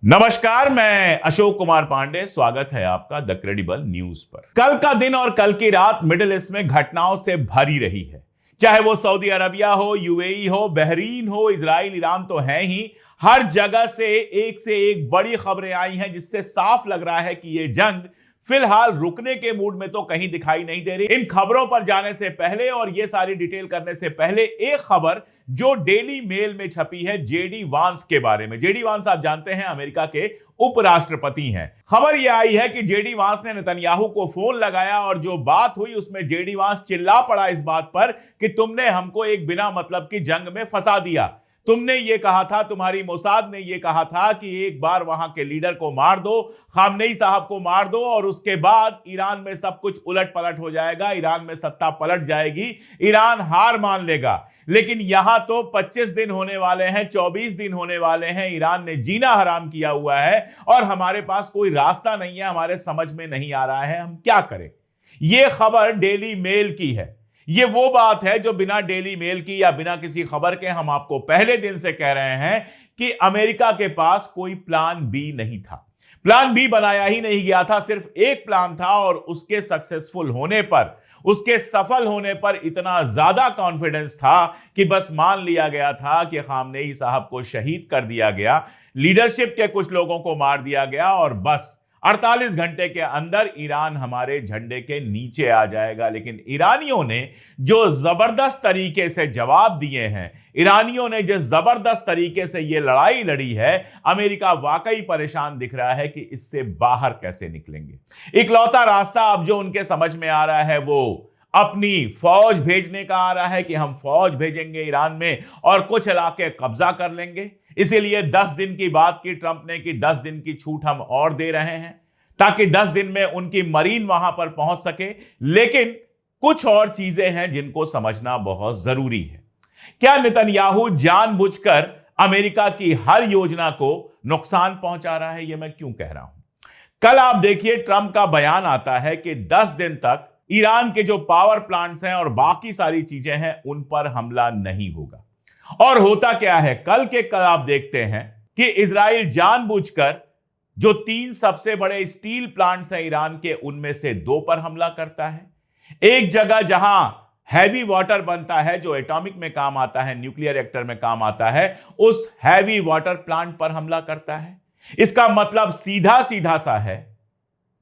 नमस्कार, मैं अशोक कुमार पांडे। स्वागत है आपका द क्रेडिबल न्यूज पर। कल का दिन और कल की रात मिडिल ईस्ट में घटनाओं से भरी रही है। चाहे वो सऊदी अरबिया हो, यूएई हो, बहरीन हो, इजराइल, ईरान तो है ही। हर जगह से एक बड़ी खबरें आई हैं जिससे साफ लग रहा है कि ये जंग फिलहाल रुकने के मूड में तो कहीं दिखाई नहीं दे रही। इन खबरों पर जाने से पहले और ये सारी डिटेल करने से पहले एक खबर जो डेली मेल में छपी है जेडी वांस के बारे में। जेडी वांस आप जानते हैं अमेरिका के उपराष्ट्रपति हैं। खबर यह आई है कि जेडी वांस ने नेतन्याहू को फोन लगाया और जो बात हुई उसमें जेडी वांस चिल्ला पड़ा इस बात पर कि तुमने हमको एक बिना मतलब की जंग में फंसा दिया। तुमने ये कहा था, तुम्हारी मोसाद ने ये कहा था कि एक बार वहां के लीडर को मार दो, खामनेई साहब को मार दो और उसके बाद ईरान में सब कुछ उलट पलट हो जाएगा, ईरान में सत्ता पलट जाएगी, ईरान हार मान लेगा। लेकिन यहां तो 25 दिन होने वाले हैं, 24 दिन होने वाले हैं, ईरान ने जीना हराम किया हुआ है और हमारे पास कोई रास्ता नहीं है, हमारे समझ में नहीं आ रहा है हम क्या करें। यह खबर डेली मेल की है। ये वो बात है जो बिना डेली मेल की या बिना किसी खबर के हम आपको पहले दिन से कह रहे हैं कि अमेरिका के पास कोई प्लान बी नहीं था। प्लान बी बनाया ही नहीं गया था, सिर्फ एक प्लान था और उसके सक्सेसफुल होने पर, उसके सफल होने पर इतना ज्यादा कॉन्फिडेंस था कि बस मान लिया गया था कि खामनेई साहब को शहीद कर दिया गया, लीडरशिप के कुछ लोगों को मार दिया गया और बस 48 घंटे के अंदर ईरान हमारे झंडे के नीचे आ जाएगा। लेकिन ईरानियों ने जो जबरदस्त तरीके से जवाब दिए हैं, ईरानियों ने जिस जबरदस्त तरीके से यह लड़ाई लड़ी है, अमेरिका वाकई परेशान दिख रहा है कि इससे बाहर कैसे निकलेंगे। इकलौता रास्ता अब जो उनके समझ में आ रहा है वो अपनी फौज भेजने का आ रहा है कि हम फौज भेजेंगे ईरान में और कुछ इलाके कब्जा कर लेंगे। इसीलिए 10 दिन की बात की ट्रंप ने कि 10 दिन की छूट हम और दे रहे हैं ताकि 10 दिन में उनकी मरीन वहां पर पहुंच सके। लेकिन कुछ और चीजें हैं जिनको समझना बहुत जरूरी है। क्या नेतन्याहू जानबूझकर अमेरिका की हर योजना को नुकसान पहुंचा रहा है? यह मैं क्यों कह रहा हूं? कल आप देखिए ट्रंप का बयान आता है कि 10 दिन तक ईरान के जो पावर प्लांट्स हैं और बाकी सारी चीजें हैं उन पर हमला नहीं होगा। और होता क्या है, कल आप देखते हैं कि इजराइल जानबूझकर जो 3 सबसे बड़े स्टील प्लांट्स हैं ईरान के, उनमें से 2 पर हमला करता है। एक जगह जहां हैवी वाटर बनता है जो एटॉमिक में काम आता है, न्यूक्लियर रिएक्टर में काम आता है, उस हैवी वाटर प्लांट पर हमला करता है। इसका मतलब सीधा सीधा सा है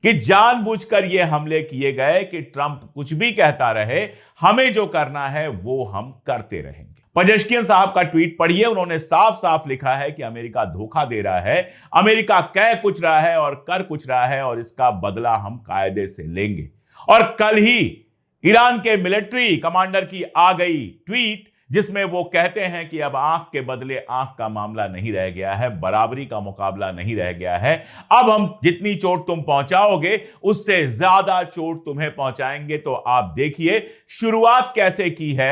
कि जानबूझकर ये हमले किए गए कि ट्रंप कुछ भी कहता रहे, हमें जो करना है वो हम करते रहेंगे। पजेश्कियन साहब का ट्वीट पढ़िए, उन्होंने साफ साफ लिखा है कि अमेरिका धोखा दे रहा है, अमेरिका कह कुछ रहा है और कर कुछ रहा है और इसका बदला हम कायदे से लेंगे। और कल ही ईरान के मिलिट्री कमांडर की आ गई ट्वीट जिसमें वो कहते हैं कि अब आंख के बदले आंख का मामला नहीं रह गया है, बराबरी का मुकाबला नहीं रह गया है। अब हम जितनी चोट तुम पहुंचाओगे उससे ज्यादा चोट तुम्हें पहुंचाएंगे। तो आप देखिए शुरुआत कैसे की है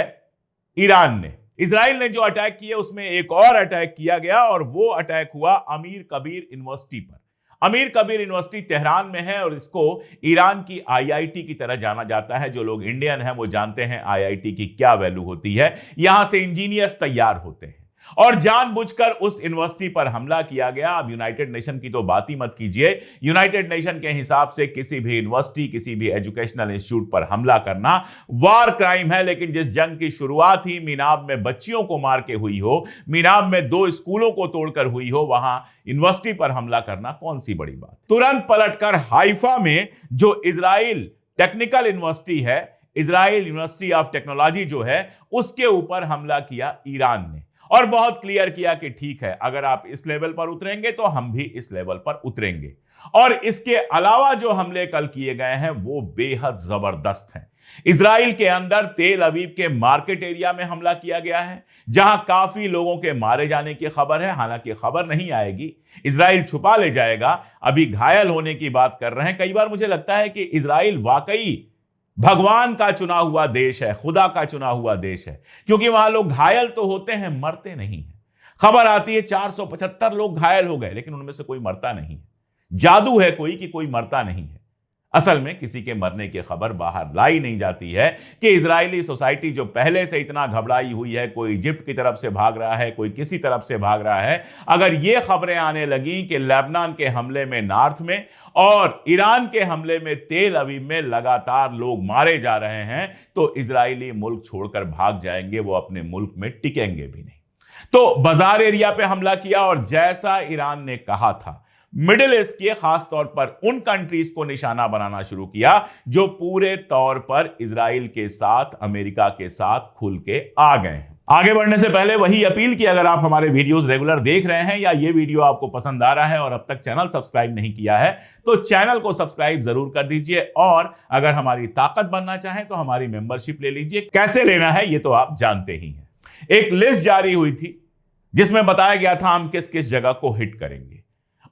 ईरान ने। इजराइल ने जो अटैक किया उसमें एक और अटैक किया गया और वो अटैक हुआ अमीर कबीर यूनिवर्सिटी पर। अमीर कबीर यूनिवर्सिटी तेहरान में है और इसको ईरान की आईआईटी की तरह जाना जाता है। जो लोग इंडियन हैं वो जानते हैं आईआईटी की क्या वैल्यू होती है। यहां से इंजीनियर्स तैयार होते हैं और जानबूझकर उस यूनिवर्सिटी पर हमला किया गया। अब यूनाइटेड नेशन की तो बात ही मत कीजिए। यूनाइटेड नेशन के हिसाब से किसी भी यूनिवर्सिटी, किसी भी एजुकेशनल इंस्टीट्यूट पर हमला करना वार क्राइम है। लेकिन जिस जंग की शुरुआत ही मीनाब में बच्चियों को मार के हुई हो, मीनाब में 2 स्कूलों को तोड़कर हुई हो, वहां यूनिवर्सिटी पर हमला करना कौन सी बड़ी बात। तुरंत पलटकर हाइफा में जो इजराइल टेक्निकल यूनिवर्सिटी है, इजराइल यूनिवर्सिटी ऑफ टेक्नोलॉजी जो है, उसके ऊपर हमला किया ईरान ने और बहुत क्लियर किया कि ठीक है, अगर आप इस लेवल पर उतरेंगे तो हम भी इस लेवल पर उतरेंगे। और इसके अलावा जो हमले कल किए गए हैं वो बेहद जबरदस्त हैं। इजराइल के अंदर तेल अवीव के मार्केट एरिया में हमला किया गया है जहां काफी लोगों के मारे जाने की खबर है। हालांकि खबर नहीं आएगी, इजराइल छुपा ले जाएगा। अभी घायल होने की बात कर रहे हैं। कई बार मुझे लगता है कि इजराइल वाकई भगवान का चुना हुआ देश है, खुदा का चुना हुआ देश है, क्योंकि वहां लोग घायल तो होते हैं, मरते नहीं है। खबर आती है 475 लोग घायल हो गए लेकिन उनमें से कोई मरता नहीं है। जादू है कोई कि कोई मरता नहीं है। असल में किसी के मरने की खबर बाहर लाई नहीं जाती है कि इजरायली सोसाइटी जो पहले से इतना घबराई हुई है, कोई इजिप्ट की तरफ से भाग रहा है, कोई किसी तरफ से भाग रहा है, अगर ये खबरें आने लगी कि लेबनान के हमले में नॉर्थ में और ईरान के हमले में तेल अवीव में लगातार लोग मारे जा रहे हैं, तो इजरायली मुल्क छोड़कर भाग जाएंगे, वो अपने मुल्क में टिकेंगे भी नहीं। तो बाजार एरिया पे हमला किया और जैसा ईरान ने कहा था, मिडिल ईस्ट के खास तौर पर उन कंट्रीज को निशाना बनाना शुरू किया जो पूरे तौर पर इजराइल के साथ, अमेरिका के साथ खुल के आ गए हैं। आगे बढ़ने से पहले वही अपील कि अगर आप हमारे वीडियोस रेगुलर देख रहे हैं या ये वीडियो आपको पसंद आ रहा है और अब तक चैनल सब्सक्राइब नहीं किया है, तो चैनल को सब्सक्राइब जरूर कर दीजिए और अगर हमारी ताकत बनना चाहें तो हमारी मेंबरशिप ले लीजिए। कैसे लेना है ये तो आप जानते ही हैं। एक लिस्ट जारी हुई थी जिसमें बताया गया था हम किस किस जगह को हिट करेंगे।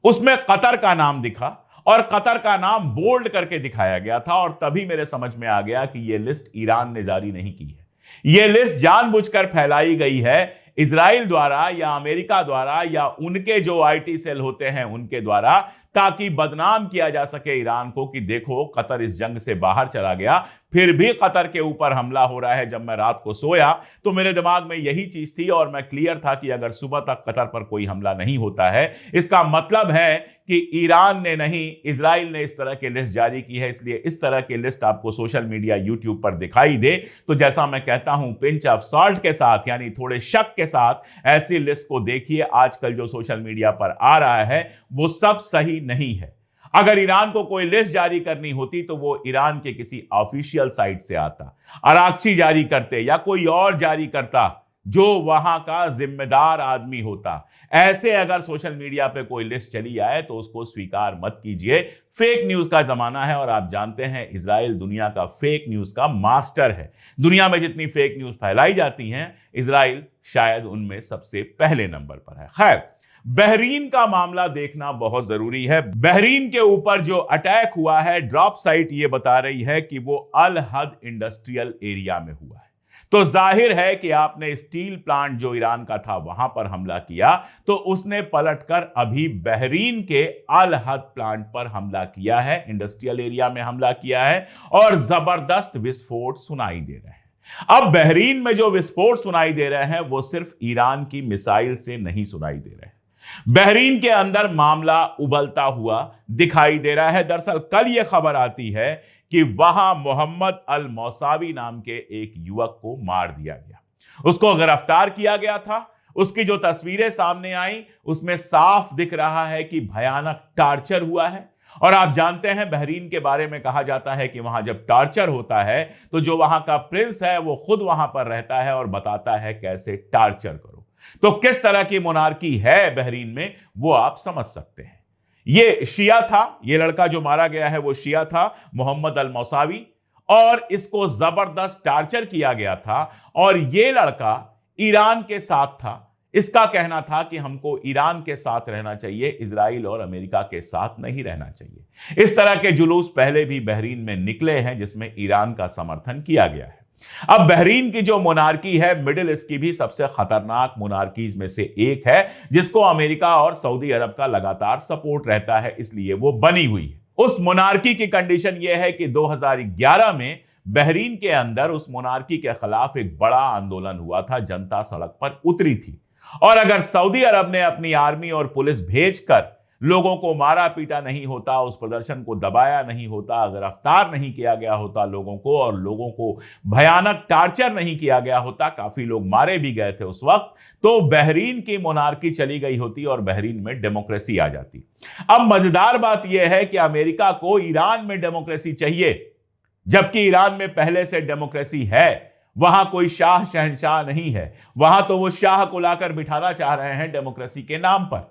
उसमें कतर का नाम दिखा और कतर का नाम बोल्ड करके दिखाया गया था और तभी मेरे समझ में आ गया कि यह लिस्ट ईरान ने जारी नहीं की है। यह लिस्ट जानबूझकर फैलाई गई है इजराइल द्वारा या अमेरिका द्वारा या उनके जो आईटी सेल होते हैं उनके द्वारा, ताकि बदनाम किया जा सके ईरान को कि देखो कतर इस जंग से बाहर चला गया, फिर भी कतर के ऊपर हमला हो रहा है। जब मैं रात को सोया तो मेरे दिमाग में यही चीज थी और मैं क्लियर था कि अगर सुबह तक कतर पर कोई हमला नहीं होता है, इसका मतलब है कि ईरान ने नहीं, इजराइल ने इस तरह की लिस्ट जारी की है। इसलिए इस तरह की लिस्ट आपको सोशल मीडिया, यूट्यूब पर दिखाई दे तो जैसा मैं कहता हूं, पिंच ऑफ सॉल्ट के साथ, यानी थोड़े शक के साथ ऐसी लिस्ट को देखिए। आजकल जो सोशल मीडिया पर आ रहा है वो सब सही नहीं है। अगर ईरान को कोई लिस्ट जारी करनी होती तो वो ईरान के किसी ऑफिशियल साइट से आता, अराक्ची जारी करते या कोई और जारी करता जो वहां का जिम्मेदार आदमी होता। ऐसे अगर सोशल मीडिया पे कोई लिस्ट चली आए तो उसको स्वीकार मत कीजिए। फेक न्यूज का जमाना है और आप जानते हैं इजराइल दुनिया का फेक न्यूज का मास्टर है। दुनिया में जितनी फेक न्यूज फैलाई जाती हैं, इजराइल शायद उनमें सबसे पहले नंबर पर है। खैर, बहरीन का मामला देखना बहुत जरूरी है। बहरीन के ऊपर जो अटैक हुआ है, ड्रॉप साइट ये बता रही है कि वो अल हद इंडस्ट्रियल एरिया में हुआ है। तो जाहिर है कि आपने स्टील प्लांट जो ईरान का था वहां पर हमला किया, तो उसने पलटकर अभी बहरीन के अल हद प्लांट पर हमला किया है, इंडस्ट्रियल एरिया में हमला किया है और जबरदस्त विस्फोट सुनाई दे रहे हैं। अब बहरीन में जो विस्फोट सुनाई दे रहे हैं वो सिर्फ ईरान की मिसाइल से नहीं सुनाई दे रहे हैं। बहरीन के अंदर मामला उबलता हुआ दिखाई दे रहा है। दरअसल कल यह खबर आती है कि वहां मोहम्मद अल मौसावी नाम के एक युवक को मार दिया गया, उसको गिरफ्तार किया गया था। उसकी जो तस्वीरें सामने आई उसमें साफ दिख रहा है कि भयानक टार्चर हुआ है। और आप जानते हैं बहरीन के बारे में कहा जाता है कि वहां जब टार्चर होता है तो जो वहां का प्रिंस है वो खुद वहां पर रहता है और बताता है कैसे टार्चर करो। तो किस तरह की मोनार्की है बहरीन में वो आप समझ सकते हैं। ये शिया था, ये लड़का जो मारा गया है वो शिया था, मोहम्मद अल मौसावी, और इसको जबरदस्त टार्चर किया गया था और ये लड़का ईरान के साथ था। इसका कहना था कि हमको ईरान के साथ रहना चाहिए, इजराइल और अमेरिका के साथ नहीं रहना चाहिए। इस तरह के जुलूस पहले भी बहरीन में निकले हैं जिसमें ईरान का समर्थन किया गया है। अब बहरीन की जो मोनार्की है मिडिल ईस्ट की भी सबसे खतरनाक मोनार्कीज में से एक है, जिसको अमेरिका और सऊदी अरब का लगातार सपोर्ट रहता है, इसलिए वो बनी हुई है। उस मोनार्की की कंडीशन यह है कि 2011 में बहरीन के अंदर उस मोनार्की के खिलाफ एक बड़ा आंदोलन हुआ था, जनता सड़क पर उतरी थी। और अगर सऊदी अरब ने अपनी आर्मी और पुलिस भेजकर लोगों को मारा पीटा नहीं होता, उस प्रदर्शन को दबाया नहीं होता, गिरफ्तार नहीं किया गया होता लोगों को, और लोगों को भयानक टार्चर नहीं किया गया होता, काफी लोग मारे भी गए थे उस वक्त, तो बहरीन की मोनार्की चली गई होती और बहरीन में डेमोक्रेसी आ जाती। अब मजेदार बात यह है कि अमेरिका को ईरान में डेमोक्रेसी चाहिए, जबकि ईरान में पहले से डेमोक्रेसी है। वहां कोई शाह शहंशाह नहीं है, वहां तो वो शाह को लाकर बिठाना चाह रहे हैं डेमोक्रेसी के नाम पर।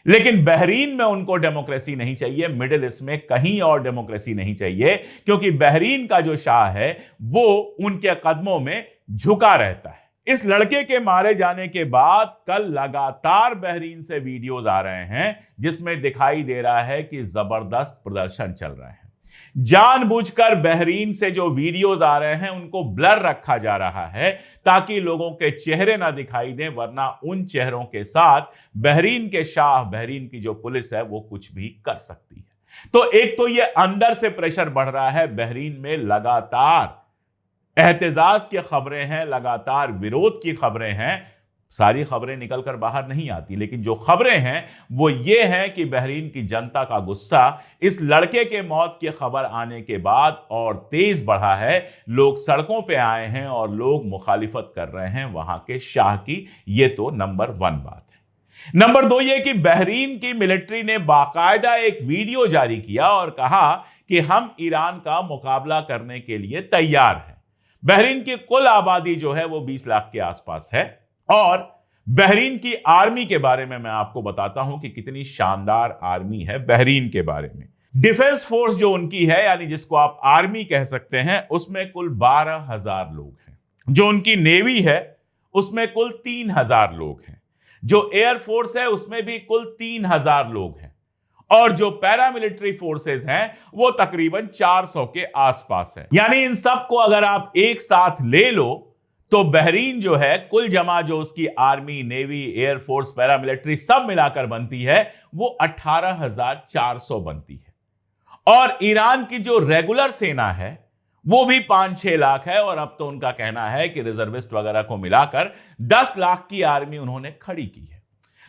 लेकिन बहरीन में उनको डेमोक्रेसी नहीं चाहिए, मिडिल ईस्ट में कहीं और डेमोक्रेसी नहीं चाहिए, क्योंकि बहरीन का जो शाह है वो उनके कदमों में झुका रहता है। इस लड़के के मारे जाने के बाद कल लगातार बहरीन से वीडियोज आ रहे हैं जिसमें दिखाई दे रहा है कि जबरदस्त प्रदर्शन चल रहे हैं। जानबूझकर बहरीन से जो वीडियोज आ रहे हैं उनको ब्लर रखा जा रहा है ताकि लोगों के चेहरे ना दिखाई दें, वरना उन चेहरों के साथ बहरीन के शाह, बहरीन की जो पुलिस है वो कुछ भी कर सकती है। तो एक तो ये अंदर से प्रेशर बढ़ रहा है, बहरीन में लगातार एहतजाज की खबरें हैं, लगातार विरोध की खबरें हैं। सारी खबरें निकलकर बाहर नहीं आती, लेकिन जो खबरें हैं वो ये हैं कि बहरीन की जनता का गुस्सा इस लड़के के मौत की खबर आने के बाद और तेज बढ़ा है। लोग सड़कों पे आए हैं और लोग मुखालिफत कर रहे हैं वहां के शाह की। ये तो नंबर 1 बात है। नंबर 2 ये कि बहरीन की मिलिट्री ने बाकायदा एक वीडियो जारी किया और कहा कि हम ईरान का मुकाबला करने के लिए तैयार हैं। बहरीन की कुल आबादी जो है वो 20 लाख के आसपास है और बहरीन की आर्मी के बारे में मैं आपको बताता हूं कि कितनी शानदार आर्मी है बहरीन के बारे में। डिफेंस फोर्स जो उनकी है, यानी जिसको आप आर्मी कह सकते हैं, उसमें कुल 12,000 लोग हैं। जो उनकी नेवी है उसमें कुल 3,000 लोग हैं। जो एयरफोर्स है उसमें भी कुल 3,000 लोग हैं और जो पैरामिलिट्री फोर्सेस हैं वो तकरीबन 400 के आसपास है। यानी इन सब को अगर आप एक साथ ले लो तो बहरीन जो है कुल जमा जो उसकी आर्मी, नेवी, एयरफोर्स, पैरामिलिट्री सब मिलाकर बनती है वो 18,400 बनती है। और ईरान की जो रेगुलर सेना है वो भी 5-6 लाख है और अब तो उनका कहना है कि रिजर्विस्ट वगैरह को मिलाकर 10 लाख की आर्मी उन्होंने खड़ी की है।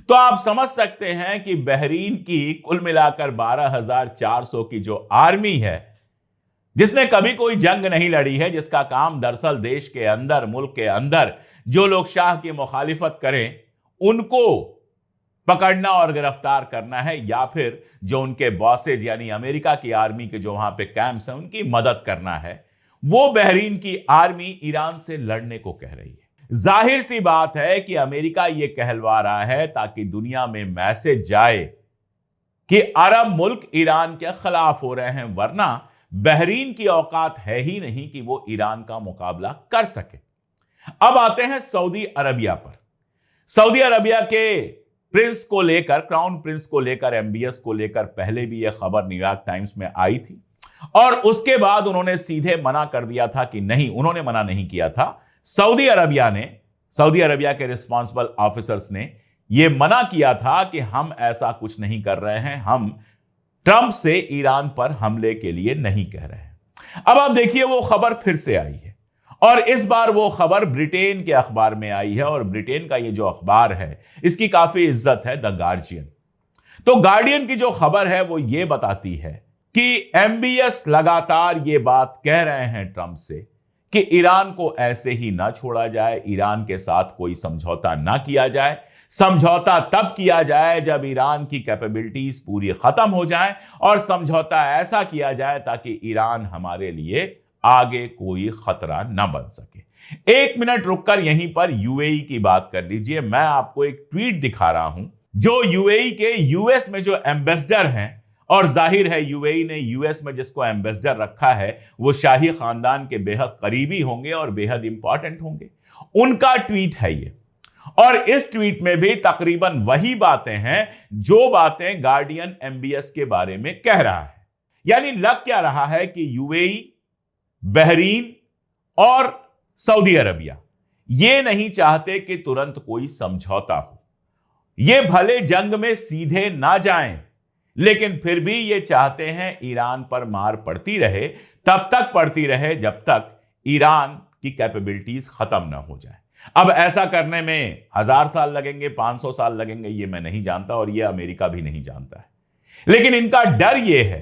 तो आप समझ सकते हैं कि बहरीन की कुल मिलाकर 12,400 की जो आर्मी है, जिसने कभी कोई जंग नहीं लड़ी है, जिसका काम दरअसल देश के अंदर, मुल्क के अंदर जो लोग शाह की मुखालिफत करें उनको पकड़ना और गिरफ्तार करना है, या फिर जो उनके बॉसेज यानी अमेरिका की आर्मी के जो वहां पे कैंप्स हैं उनकी मदद करना है, वो बहरीन की आर्मी ईरान से लड़ने को कह रही है। जाहिर सी बात है कि अमेरिका ये कहलवा रहा है ताकि दुनिया में मैसेज जाए कि अरब मुल्क ईरान के खिलाफ हो रहे हैं, वरना बहरीन की औकात है ही नहीं कि वो ईरान का मुकाबला कर सके। अब आते हैं सऊदी अरबिया पर। सऊदी अरबिया के प्रिंस को लेकर, क्राउन प्रिंस को लेकर, एमबीएस को लेकर पहले भी यह खबर न्यूयॉर्क टाइम्स में आई थी और उसके बाद उन्होंने सीधे मना कर दिया था कि नहीं, उन्होंने मना नहीं किया था, सऊदी अरबिया ने, सऊदी अरबिया के रिस्पॉन्सिबल ऑफिसर्स ने यह मना किया था कि हम ऐसा कुछ नहीं कर रहे हैं, हम ट्रंप से ईरान पर हमले के लिए नहीं कह रहे हैं। अब आप देखिए वो खबर फिर से आई है और इस बार वो खबर ब्रिटेन के अखबार में आई है और ब्रिटेन का ये जो अखबार है इसकी काफी इज्जत है, द गार्जियन। तो गार्डियन की जो खबर है वो ये बताती है कि एमबीएस लगातार ये बात कह रहे हैं ट्रंप से कि ईरान को ऐसे ही ना छोड़ा जाए, ईरान के साथ कोई समझौता ना किया जाए। समझौता तब किया जाए जब ईरान की कैपेबिलिटीज पूरी खत्म हो जाए और समझौता ऐसा किया जाए ताकि ईरान हमारे लिए आगे कोई खतरा ना बन सके। 1 मिनट रुककर यहीं पर यूएई की बात कर लीजिए। मैं आपको एक ट्वीट दिखा रहा हूं जो यूएई के यूएस में जो एम्बेसडर हैं, और जाहिर है यूएई ने यूएस में जिसको एम्बेसडर रखा है वो शाही खानदान के बेहद करीबी होंगे और बेहद इंपॉर्टेंट होंगे, उनका ट्वीट है ये। और इस ट्वीट में भी तकरीबन वही बातें हैं जो बातें गार्डियन एमबीएस के बारे में कह रहा है। यानी लग क्या रहा है कि यूएई, बहरीन और सऊदी अरबिया ये नहीं चाहते कि तुरंत कोई समझौता हो। ये भले जंग में सीधे ना जाएं, लेकिन फिर भी ये चाहते हैं ईरान पर मार पड़ती रहे, तब तक पड़ती रहे जब तक ईरान की कैपेबिलिटीज खत्म ना हो जाए। अब ऐसा करने में 1000 साल लगेंगे, 500 साल लगेंगे, ये मैं नहीं जानता और ये अमेरिका भी नहीं जानता है। लेकिन इनका डर यह है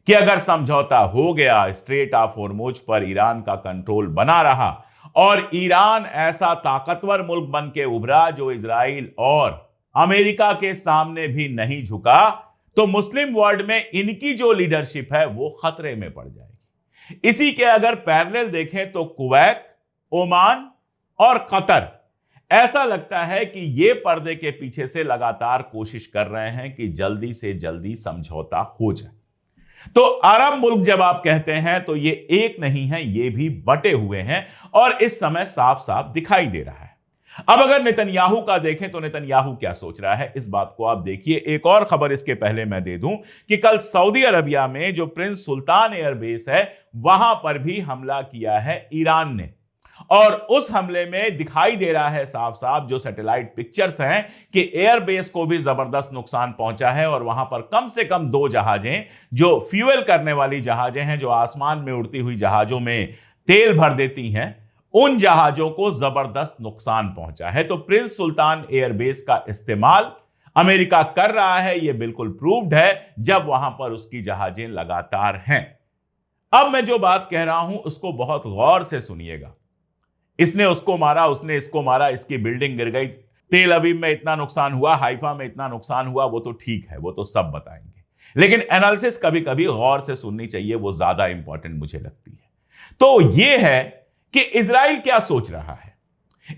कि अगर समझौता हो गया, स्ट्रेट ऑफ हॉर्मुज पर ईरान का कंट्रोल बना रहा और ईरान ऐसा ताकतवर मुल्क बन के उभरा जो इजराइल और अमेरिका के सामने भी नहीं झुका, तो मुस्लिम वर्ल्ड में इनकी जो लीडरशिप है वो खतरे में पड़ जाएगी। इसी के अगर पैरेलल देखें तो कुवैत, ओमान और कतर, ऐसा लगता है कि ये पर्दे के पीछे से लगातार कोशिश कर रहे हैं कि जल्दी से जल्दी समझौता हो जाए। तो अरब मुल्क जब आप कहते हैं तो ये एक नहीं है, ये भी बटे हुए हैं और इस समय साफ साफ दिखाई दे रहा है। अब अगर नेतन्याहू का देखें तो नेतन्याहू क्या सोच रहा है, इस बात को आप देखिए। एक और खबर इसके पहले मैं दे दूं कि कल सऊदी अरबिया में जो प्रिंस सुल्तान एयरबेस है वहां पर भी हमला किया है ईरान ने। और उस हमले में दिखाई दे रहा है साफ साफ जो सैटेलाइट पिक्चर्स हैं कि एयरबेस को भी जबरदस्त नुकसान पहुंचा है और वहां पर कम से कम 2 जहाजें जो फ्यूल करने वाली जहाजें हैं, जो आसमान में उड़ती हुई जहाजों में तेल भर देती हैं, उन जहाजों को जबरदस्त नुकसान पहुंचा है। तो प्रिंस सुल्तान एयरबेस का इस्तेमाल अमेरिका कर रहा है, यह बिल्कुल प्रूव्ड है जब वहां पर उसकी जहाजें लगातार हैं। अब मैं जो बात कह रहा हूं उसको बहुत गौर से सुनिएगा। इसने उसको मारा, उसने इसको मारा, इसकी बिल्डिंग गिर गई, तेल अवीव में इतना नुकसान हुआ, हाइफा में इतना नुकसान हुआ, वो तो ठीक है, वो तो सब बताएंगे, लेकिन एनालिसिस कभी कभी गौर से सुननी चाहिए, वो ज्यादा इंपॉर्टेंट मुझे लगती है। तो यह है कि इजराइल क्या सोच रहा है।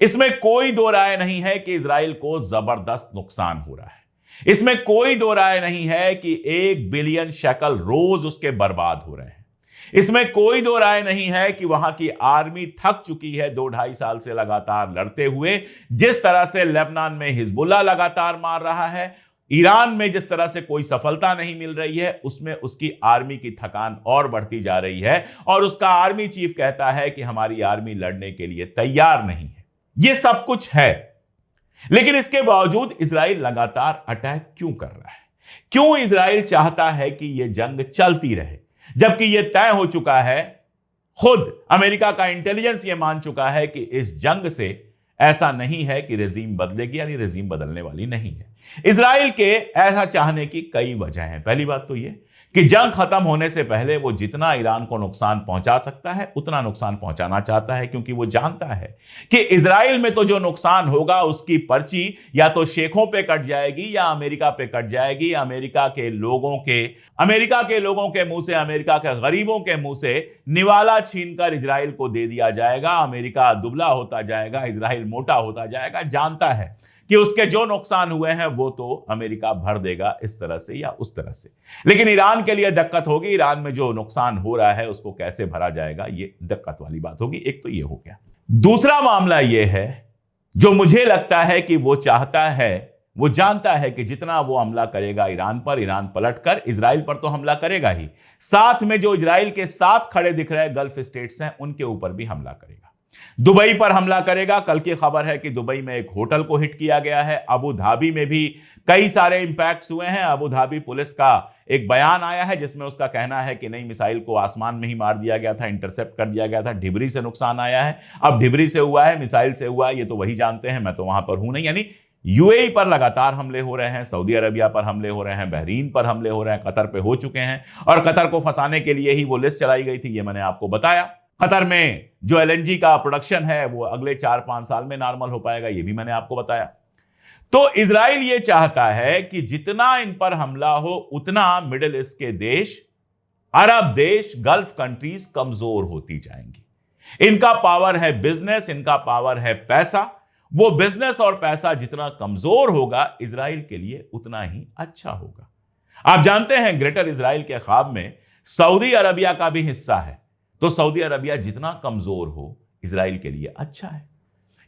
इसमें कोई दो राय नहीं है कि इजराइल को जबरदस्त नुकसान हो रहा है। इसमें कोई दो राय नहीं है कि 1 बिलियन शेकल रोज उसके बर्बाद हो रहे हैं। इसमें कोई दो राय नहीं है कि वहां की आर्मी थक चुकी है 2-2.5 साल से लगातार लड़ते हुए। जिस तरह से लेबनान में हिजबुल्लाह लगातार मार रहा है, ईरान में जिस तरह से कोई सफलता नहीं मिल रही है, उसमें उसकी आर्मी की थकान और बढ़ती जा रही है और उसका आर्मी चीफ कहता है कि हमारी आर्मी लड़ने के लिए तैयार नहीं है। यह सब कुछ है, लेकिन इसके बावजूद इजराइल लगातार अटैक क्यों कर रहा है? क्यों इजराइल चाहता है कि यह जंग चलती रहे, जबकि यह तय हो चुका है, खुद अमेरिका का इंटेलिजेंस यह मान चुका है कि इस जंग से ऐसा नहीं है कि रेजीम बदलेगी, यानी रेजीम बदलने वाली नहीं है। इजराइल के ऐसा चाहने की कई वजह हैं। पहली बात तो यह कि जंग खत्म होने से पहले वो जितना ईरान को नुकसान पहुंचा सकता है उतना नुकसान पहुंचाना चाहता है, क्योंकि वो जानता है कि इजराइल में तो जो नुकसान होगा उसकी पर्ची या तो शेखों पे कट जाएगी या अमेरिका पे कट जाएगी। अमेरिका के लोगों के मुंह से, अमेरिका के गरीबों के मुंह से निवाला छीनकर इजराइल को दे दिया जाएगा। अमेरिका दुबला होता जाएगा, इजराइल मोटा होता जाएगा। जानता है कि उसके जो नुकसान हुए हैं वो तो अमेरिका भर देगा इस तरह से या उस तरह से, लेकिन ईरान के लिए दिक्कत होगी। ईरान में जो नुकसान हो रहा है उसको कैसे भरा जाएगा, ये दिक्कत वाली बात होगी। एक तो ये हो गया। दूसरा मामला ये है, जो मुझे लगता है कि वो चाहता है, वो जानता है कि जितना वो हमला करेगा ईरान पर, ईरान पलटकर इजराइल पर तो हमला करेगा ही, साथ में जो इजराइल के साथ खड़े दिख रहे गल्फ स्टेट्स हैं उनके ऊपर भी हमला करेगा। दुबई पर हमला करेगा। कल की खबर है कि दुबई में एक होटल को हिट किया गया है। अबू धाबी में भी कई सारे इंपैक्ट्स हुए हैं। अबू धाबी पुलिस का एक बयान आया है जिसमें उसका कहना है कि नहीं, मिसाइल को आसमान में ही मार दिया गया था, इंटरसेप्ट कर दिया गया था, ढिबरी से नुकसान आया है। अब ढिबरी से हुआ है, मिसाइल से हुआ है, ये तो वही जानते हैं, मैं तो वहां पर हूं नहीं। यानी यूएई पर लगातार हमले हो रहे हैं, सऊदी अरबिया पर हमले हो रहे हैं, बहरीन पर हमले हो रहे हैं, कतर पे हो चुके हैं, और कतर को फंसाने के लिए ही वो लिस्ट चलाई गई थी, ये मैंने आपको बताया। कतर में जो एलएनजी का प्रोडक्शन है वो अगले 4-5 साल में नॉर्मल हो पाएगा, ये भी मैंने आपको बताया। तो इजराइल ये चाहता है कि जितना इन पर हमला हो उतना मिडिल ईस्ट के देश, अरब देश, गल्फ कंट्रीज कमजोर होती जाएंगी। इनका पावर है बिजनेस, इनका पावर है पैसा। वो बिजनेस और पैसा जितना कमजोर होगा इजराइल के लिए उतना ही अच्छा होगा। आप जानते हैं ग्रेटर इजराइल के ख्वाब में सऊदी अरबिया का भी हिस्सा है, तो सऊदी अरबिया जितना कमजोर हो इजराइल के लिए अच्छा है।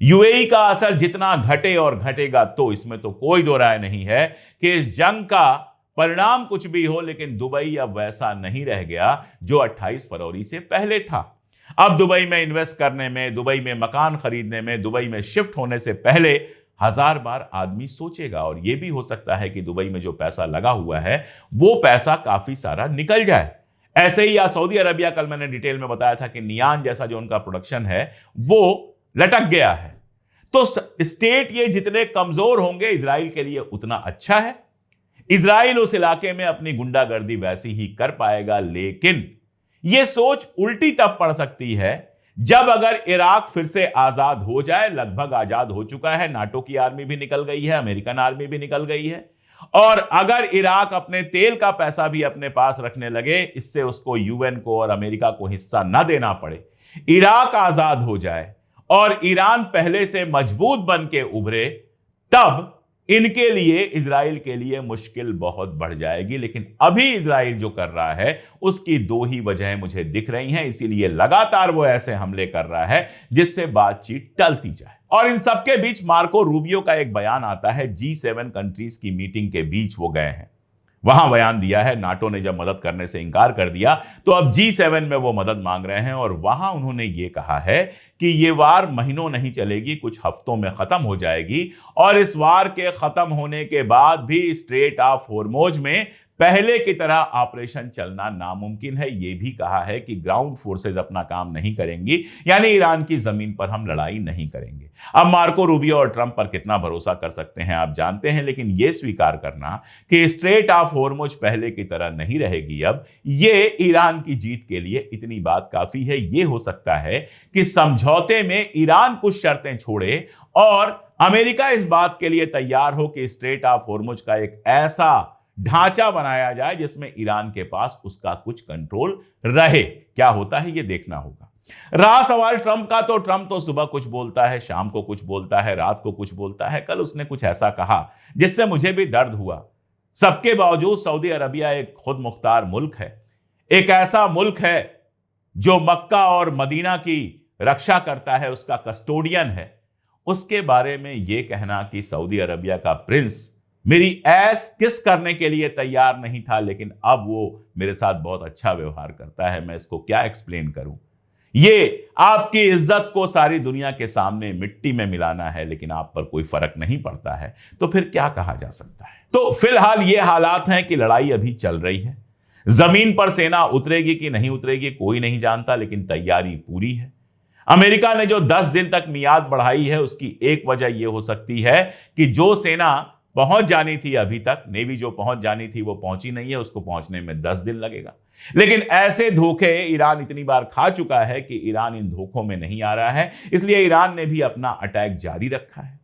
यूएई का असर जितना घटे और घटेगा, तो इसमें तो कोई दो राय नहीं है कि इस जंग का परिणाम कुछ भी हो, लेकिन दुबई अब वैसा नहीं रह गया जो 28 फरवरी से पहले था। अब दुबई में इन्वेस्ट करने में, दुबई में मकान खरीदने में, दुबई में शिफ्ट होने से पहले 1000 बार आदमी सोचेगा। और यह भी हो सकता है कि दुबई में जो पैसा लगा हुआ है वो पैसा काफी सारा निकल जाए। ऐसे ही या सऊदी अरबिया, कल मैंने डिटेल में बताया था कि नियान जैसा जो उनका प्रोडक्शन है वो लटक गया है। तो स्टेट ये जितने कमजोर होंगे इजराइल के लिए उतना अच्छा है। इजराइल उस इलाके में अपनी गुंडागर्दी वैसी ही कर पाएगा, लेकिन यह सोच उल्टी तब पड़ सकती है जब अगर इराक फिर से आजाद हो जाए। लगभग आजाद हो चुका है, नाटो की आर्मी भी निकल गई है, अमेरिकन आर्मी भी निकल गई है, और अगर इराक अपने तेल का पैसा भी अपने पास रखने लगे, इससे उसको यूएन को और अमेरिका को हिस्सा न देना पड़े, इराक आजाद हो जाए और ईरान पहले से मजबूत बन के उभरे, तब इनके लिए, इजराइल के लिए मुश्किल बहुत बढ़ जाएगी। लेकिन अभी इजराइल जो कर रहा है उसकी 2 ही वजहें मुझे दिख रही हैं, इसीलिए लगातार वो ऐसे हमले कर रहा है जिससे बातचीत टलती जाए। और इन सबके बीच मार्को रूबियो का एक बयान आता है, G7 कंट्रीज की मीटिंग के बीच वो गए हैं। वहां बयान दिया है। नाटो ने जब मदद करने से इनकार कर दिया तो अब G7 में वो मदद मांग रहे हैं और वहां उन्होंने ये कहा है कि ये वार महीनों नहीं चलेगी, कुछ हफ्तों में खत्म हो जाएगी और इस वार के खत्म होने के बाद भी स्ट्रेट ऑफ होर्मुज में पहले की तरह ऑपरेशन चलना नामुमकिन है। यह भी कहा है कि ग्राउंड फोर्सेज अपना काम नहीं करेंगी, यानी ईरान की जमीन पर हम लड़ाई नहीं करेंगे। अब मार्को रूबियो और ट्रंप पर कितना भरोसा कर सकते हैं आप जानते हैं, लेकिन यह स्वीकार करना कि स्ट्रेट ऑफ होर्मुज पहले की तरह नहीं रहेगी अब, यह ईरान की जीत के लिए इतनी बात काफी है। यह हो सकता है कि समझौते में ईरान कुछ शर्तें छोड़े और अमेरिका इस बात के लिए तैयार हो कि स्ट्रेट ऑफ होर्मुज का एक ऐसा ढांचा बनाया जाए जिसमें ईरान के पास उसका कुछ कंट्रोल रहे। क्या होता है यह देखना होगा। रहा सवाल ट्रंप का, तो ट्रंप तो सुबह कुछ बोलता है, शाम को कुछ बोलता है, रात को कुछ बोलता है। कल उसने कुछ ऐसा कहा जिससे मुझे भी दर्द हुआ। सबके बावजूद सऊदी अरबिया एक खुद मुख्तार मुल्क है, एक ऐसा मुल्क है जो मक्का और मदीना की रक्षा करता है, उसका कस्टोडियन है। उसके बारे में यह कहना कि सऊदी अरबिया का प्रिंस मेरी ऐस किस करने के लिए तैयार नहीं था, लेकिन अब वो मेरे साथ बहुत अच्छा व्यवहार करता है, मैं इसको क्या एक्सप्लेन करूं। ये आपकी इज्जत को सारी दुनिया के सामने मिट्टी में मिलाना है, लेकिन आप पर कोई फर्क नहीं पड़ता है, तो फिर क्या कहा जा सकता है। तो फिलहाल ये हालात हैं कि लड़ाई अभी चल रही है। जमीन पर सेना उतरेगी कि नहीं उतरेगी कोई नहीं जानता, लेकिन तैयारी पूरी है। अमेरिका ने जो 10 दिन तक मियाद बढ़ाई है, उसकी एक वजह यह हो सकती है कि जो सेना पहुंच जानी थी अभी तक, नेवी जो पहुंच जानी थी वो पहुंची नहीं है, उसको पहुंचने में 10 दिन लगेगा। लेकिन ऐसे धोखे ईरान इतनी बार खा चुका है कि ईरान इन धोखों में नहीं आ रहा है, इसलिए ईरान ने भी अपना अटैक जारी रखा है।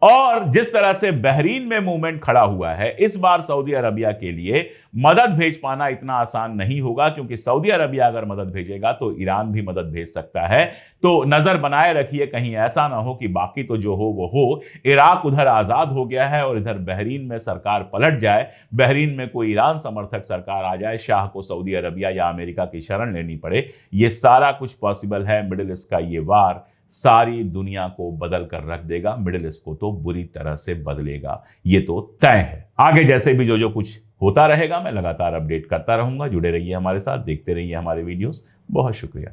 और जिस तरह से बहरीन में मूवमेंट खड़ा हुआ है, इस बार सऊदी अरबिया के लिए मदद भेज पाना इतना आसान नहीं होगा, क्योंकि सऊदी अरबिया अगर मदद भेजेगा तो ईरान भी मदद भेज सकता है। तो नजर बनाए रखिए, कहीं ऐसा ना हो कि बाकी तो जो हो वो हो, इराक उधर आजाद हो गया है और इधर बहरीन में सरकार पलट जाए, बहरीन में कोई ईरान समर्थक सरकार आ जाए, शाह को सऊदी अरबिया या अमेरिका की शरण लेनी पड़े। ये सारा कुछ पॉसिबल है। मिडिल ईस्ट का ये वार सारी दुनिया को बदल कर रख देगा, मिडिल ईस्ट को तो बुरी तरह से बदलेगा, ये तो तय है। आगे जैसे भी जो कुछ होता रहेगा मैं लगातार अपडेट करता रहूंगा। जुड़े रहिए हमारे साथ, देखते रहिए हमारे वीडियोस। बहुत शुक्रिया।